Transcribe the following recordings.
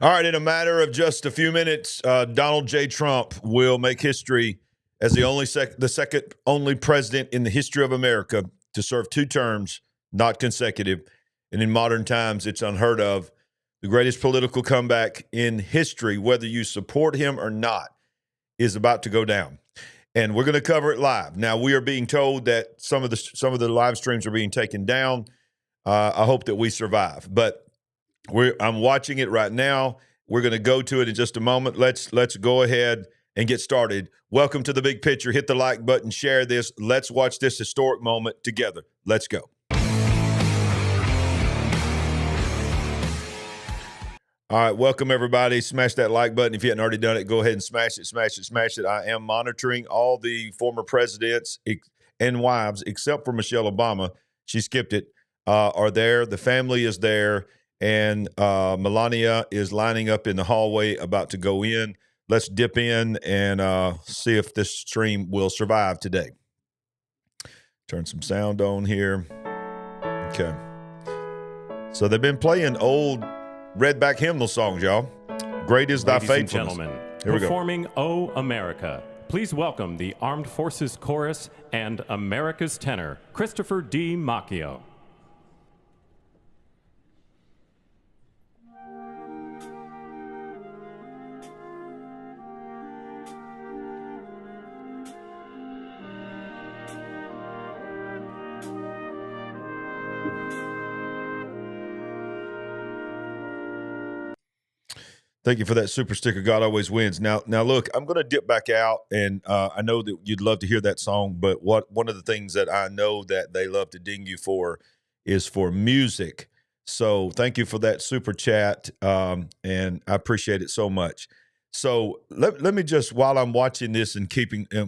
All right, in a matter of just a few minutes, Donald J. Trump will make history as the second only president in the history of America to serve 2 terms, not consecutive. And in modern times, it's unheard of. The greatest political comeback in history, whether you support him or not, is about to go down. And we're going to cover it live. Now, we are being told that some of the live streams are being taken down. I hope that we survive, but I'm watching it right now. We're going to go to it in just a moment. Let's go ahead and get started. Welcome to the big picture. Hit the like button, share this. Let's watch this historic moment together. Let's go. All right, welcome everybody. Smash that like button. If you hadn't already done it, go ahead and smash it, smash it, smash it. I am monitoring all the former presidents and wives, except for Michelle Obama. She skipped it. Are there. The family is there. And Melania is lining up in the hallway about to go in. Let's dip in and see if this stream will survive today. Turn some sound on here. Okay. So they've been playing old redback hymnal songs, y'all. Great is thy faithfulness. Ladies and gentlemen, performing O America, please welcome the Armed Forces Chorus and America's tenor, Christopher D. Macchio. Thank you for that super sticker. God always wins. Now, look, I'm going to dip back out, and I know that you'd love to hear that song, but one of the things that I know that they love to ding you for is for music. So thank you for that super chat, and I appreciate it so much. So let me just, while I'm watching this and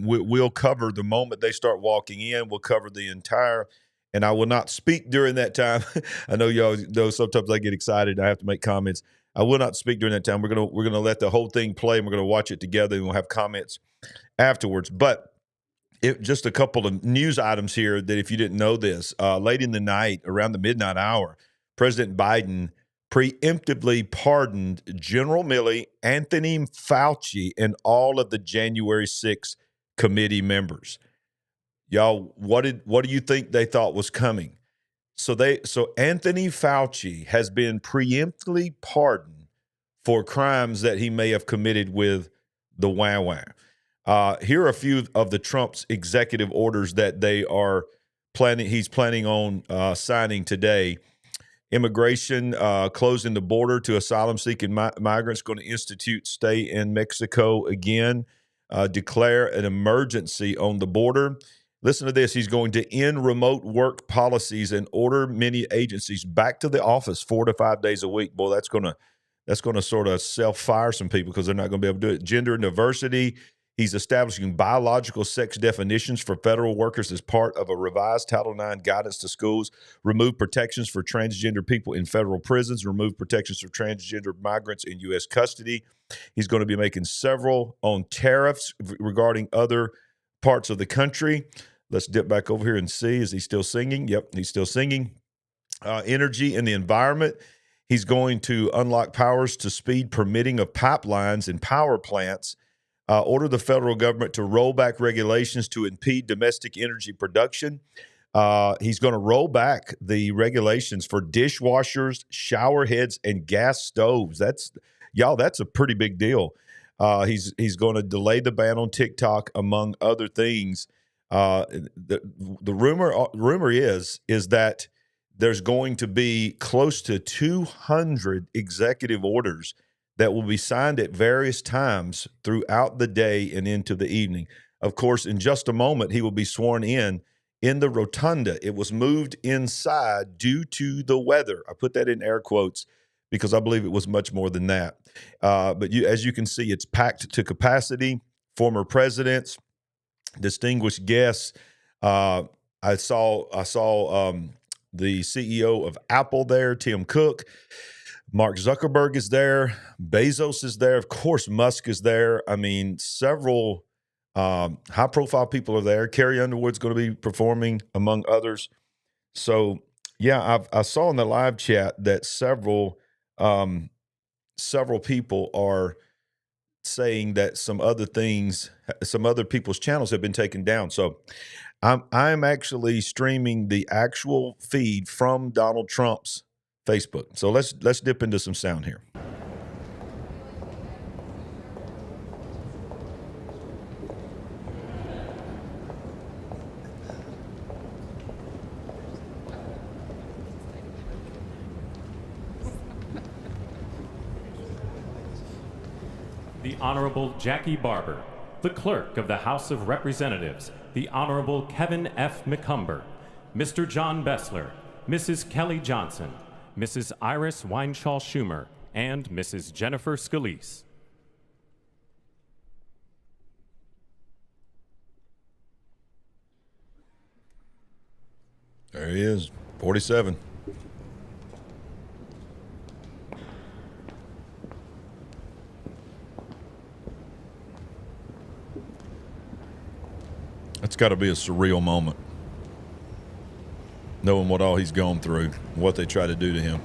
we'll cover the moment they start walking in. We'll cover the entire, and I will not speak during that time. I know y'all know sometimes I get excited. I have to make comments. I will not speak during that time. We're gonna let the whole thing play, and we're gonna watch it together, and we'll have comments afterwards. But just a couple of news items here that if you didn't know this, late in the night, around the midnight hour, President Biden preemptively pardoned General Milley, Anthony Fauci, and all of the January 6th committee members. Y'all, what do you think they thought was coming? So Anthony Fauci has been preemptively pardoned for crimes that he may have committed with the WAW. Here are a few of the Trump's executive orders that he's planning on signing today. Immigration, closing the border to asylum-seeking migrants, going to institute stay in Mexico again, declare an emergency on the border. Listen to this. He's going to end remote work policies and order many agencies back to the office 4 to 5 days a week. Boy, that's going to sort of self-fire some people because they're not going to be able to do it. Gender and diversity. He's establishing biological sex definitions for federal workers as part of a revised Title IX guidance to schools. Remove protections for transgender people in federal prisons. Remove protections for transgender migrants in U.S. custody. He's going to be making several on tariffs regarding other parts of the country. Let's dip back over here and see. Is he still singing? Yep, he's still singing. Energy and the environment. He's going to unlock powers to speed permitting of pipelines and power plants. Order the federal government to roll back regulations to impede domestic energy production. He's going to roll back the regulations for dishwashers, shower heads, and gas stoves. That's a pretty big deal. He's going to delay the ban on TikTok, among other things. The rumor is that there's going to be close to 200 executive orders that will be signed at various times throughout the day and into the evening. Of course, in just a moment, he will be sworn in the rotunda. It was moved inside due to the weather. I put that in air quotes because I believe it was much more than that. But as you can see, it's packed to capacity. Former presidents, distinguished guests. I saw the CEO of Apple there, Tim Cook. Mark Zuckerberg is there. Bezos is there. Of course, Musk is there. I mean, several high-profile people are there. Carrie Underwood's going to be performing, among others. So, yeah, I saw in the live chat that several several people are saying that some other people's channels have been taken down. So I'm actually streaming the actual feed from Donald Trump's Facebook. So let's dip into some sound here. The Honorable Jackie Barber, the Clerk of the House of Representatives, the Honorable Kevin F. McCumber, Mr. John Bessler, Mrs. Kelly Johnson, Mrs. Iris Weinschall Schumer, and Mrs. Jennifer Scalise. There he is, 47. That's got to be a surreal moment, knowing what all he's gone through, what they try to do to him.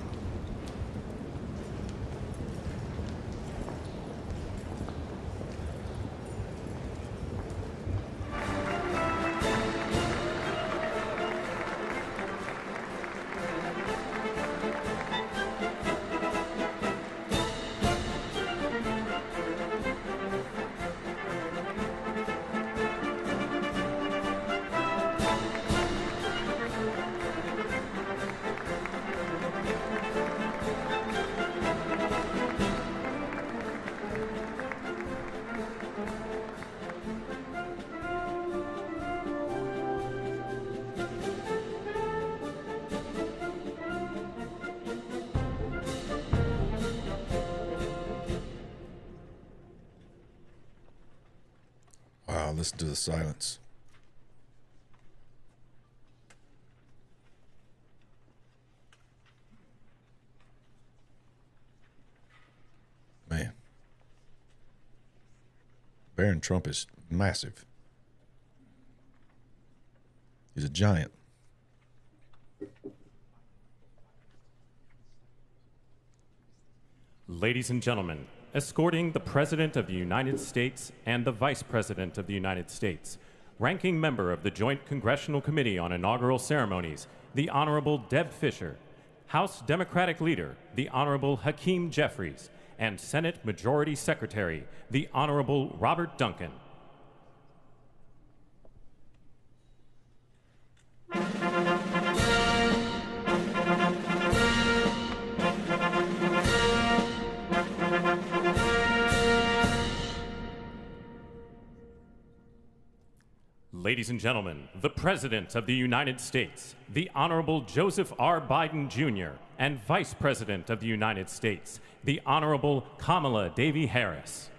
Wow, listen to the silence. Man. Barron Trump is massive. He's a giant. Ladies and gentlemen, escorting the President of the United States and the Vice President of the United States, ranking member of the Joint Congressional Committee on Inaugural Ceremonies, the Honorable Deb Fischer, House Democratic Leader, the Honorable Hakeem Jeffries, and Senate Majority Secretary, the Honorable Robert Duncan. Ladies and gentlemen, the President of the United States, the Honorable Joseph R. Biden Jr., and Vice President of the United States, the Honorable Kamala Devi Harris.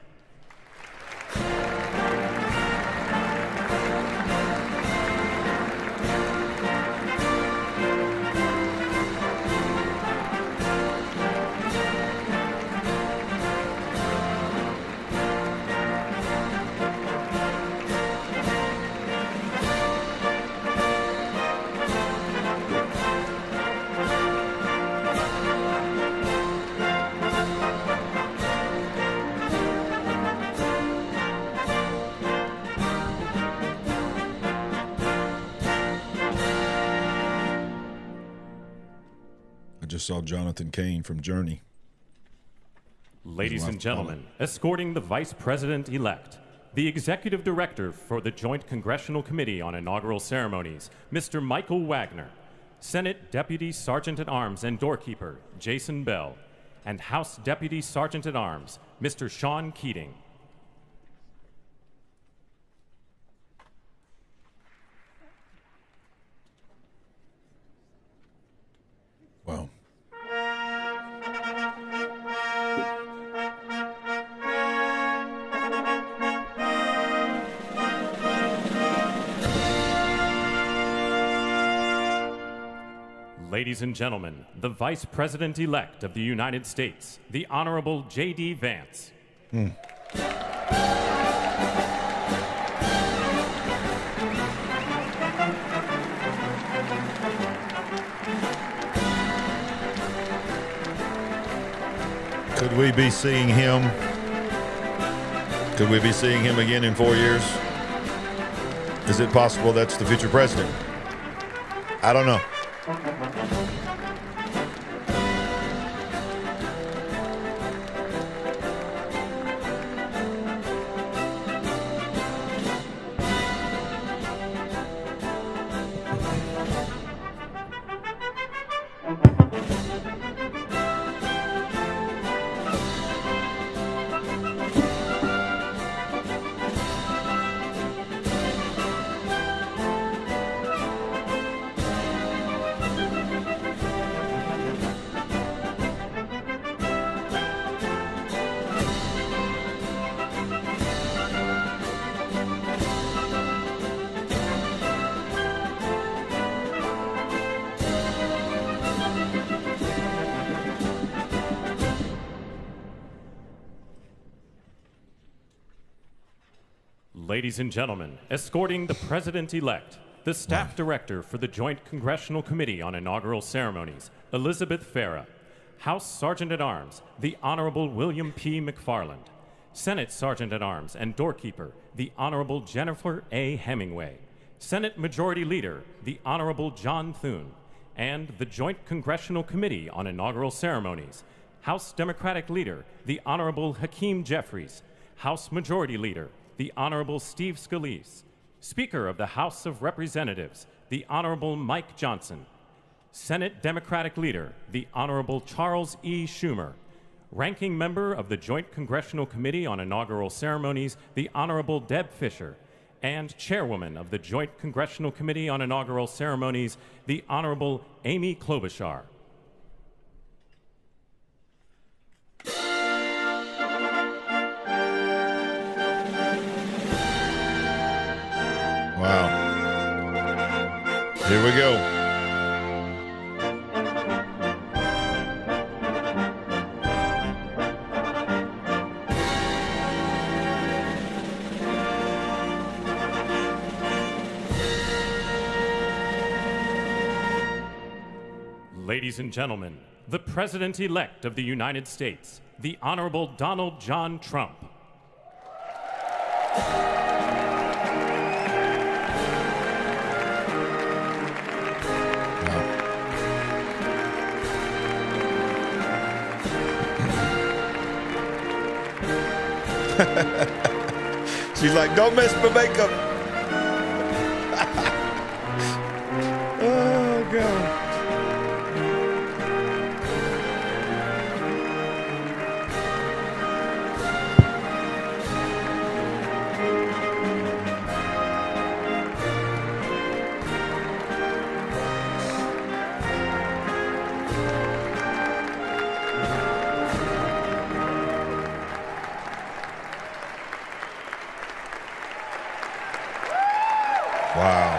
I just saw Jonathan Cain from Journey. Ladies and gentlemen, escorting the Vice President-elect, the Executive Director for the Joint Congressional Committee on Inaugural Ceremonies, Mr. Michael Wagner, Senate Deputy Sergeant-at-Arms and Doorkeeper, Jason Bell, and House Deputy Sergeant-at-Arms, Mr. Sean Keating. Wow. Ladies and gentlemen, the Vice President-elect of the United States, the Honorable J.D. Vance. Could we be seeing him? Could we be seeing him again in 4 years? Is it possible that's the future president? I don't know. Ladies and gentlemen, escorting the President-elect, the Staff Director for the Joint Congressional Committee on Inaugural Ceremonies, Elizabeth Farah, House Sergeant-at-Arms, the Honorable William P. McFarland, Senate Sergeant-at-Arms and Doorkeeper, the Honorable Jennifer A. Hemingway, Senate Majority Leader, the Honorable John Thune, and the Joint Congressional Committee on Inaugural Ceremonies, House Democratic Leader, the Honorable Hakeem Jeffries, House Majority Leader, the Honorable Steve Scalise, Speaker of the House of Representatives, the Honorable Mike Johnson, Senate Democratic Leader, the Honorable Charles E. Schumer, Ranking Member of the Joint Congressional Committee on Inaugural Ceremonies, the Honorable Deb Fischer, and Chairwoman of the Joint Congressional Committee on Inaugural Ceremonies, the Honorable Amy Klobuchar. Wow. Here we go. Ladies and gentlemen, the President-elect of the United States, the Honorable Donald John Trump. She's like, don't mess my makeup. Oh, God. Wow.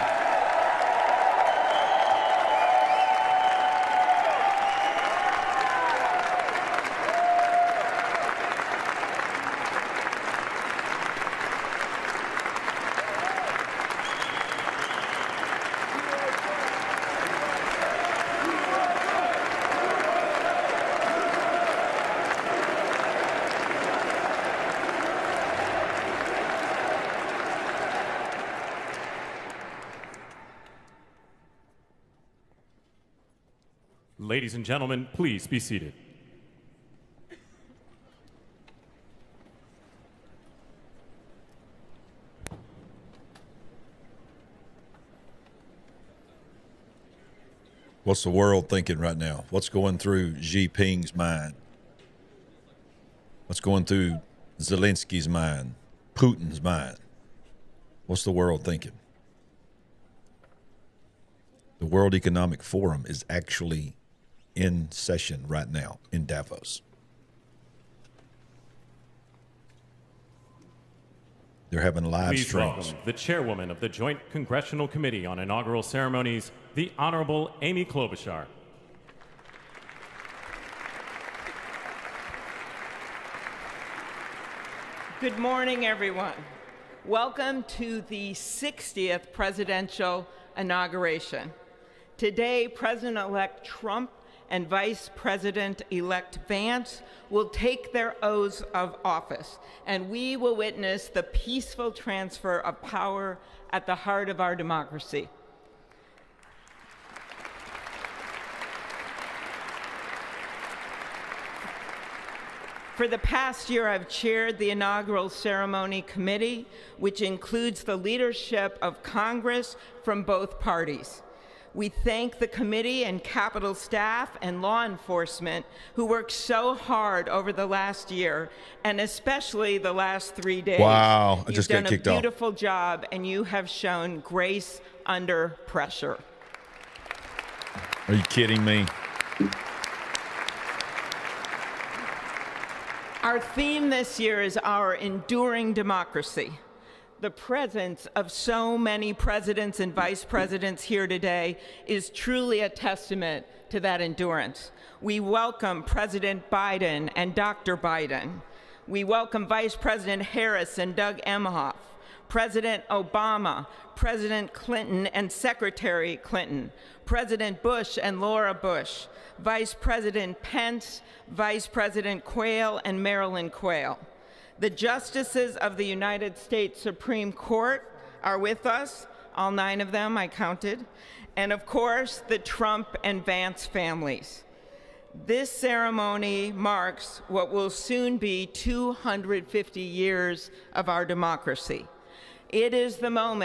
Ladies and gentlemen, please be seated. What's the world thinking right now? What's going through Xi Jinping's mind? What's going through Zelensky's mind? Putin's mind? What's the world thinking? The World Economic Forum is actually in session right now in Davos. They're having live Please streams. welcome the Chairwoman of the Joint Congressional Committee on Inaugural Ceremonies, the Honorable Amy Klobuchar. Good morning, everyone. Welcome to the 60th presidential inauguration. Today, President-elect Trump and Vice President-elect Vance will take their oaths of office, and we will witness the peaceful transfer of power at the heart of our democracy. For the past year, I've chaired the inaugural ceremony committee, which includes the leadership of Congress from both parties. We thank the committee and Capitol staff and law enforcement who worked so hard over the last year, and especially the last 3 days. Wow, I just got kicked off. You've done a beautiful job, and you have shown grace under pressure. Are you kidding me? Our theme this year is our enduring democracy. The presence of so many presidents and vice presidents here today is truly a testament to that endurance. We welcome President Biden and Dr. Biden. We welcome Vice President Harris and Doug Emhoff, President Obama, President Clinton and Secretary Clinton, President Bush and Laura Bush, Vice President Pence, Vice President Quayle and Marilyn Quayle. The justices of the United States Supreme Court are with us, all 9 of them I counted, and of course the Trump and Vance families. This ceremony marks what will soon be 250 years of our democracy. It is the moment